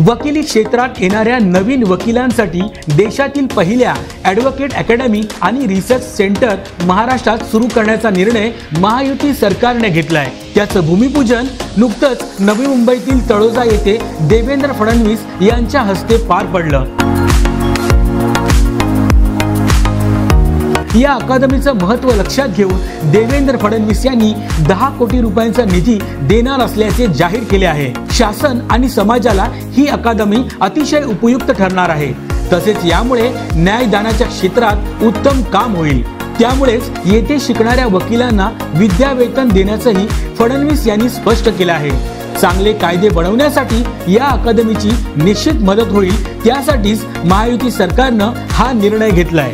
वकिली क्षेत्रात येणाऱ्या नवीन वकिलांसाठी देशातील पहिल्या ॲडव्होकेट अकॅडमी आणि रिसर्च सेंटर महाराष्ट्रात सुरू करण्याचा निर्णय महायुती सरकारने घेतलाय। त्याचं भूमिपूजन नुकतंच नवी मुंबईतील तळोजा येथे देवेंद्र फडणवीस यांच्या हस्ते पार पडलं। या अकादमीचं महत्त्व लक्षात घेऊन देवेंद्र फडणवीस यांनी 10 कोटी रुपयांचा निधी देणार असल्याचे जाहीर केले आहे। शासन आणि समाजाला ही अकादमी अतिशय उपयुक्त ठरणार आहे। तसेच यामुळे न्यायदानाच्या क्षेत्रात उत्तम काम होईल। त्यामुळेच येथे शिकणाऱ्या वकिलांना विद्यावेतन देण्याचंही फडणवीस यांनी स्पष्ट केलं आहे। चांगले कायदे बनवण्यासाठी या अकादमीची निश्चित मदत होईल। त्यासाठीच महायुती सरकारनं हा निर्णय घेतलाय।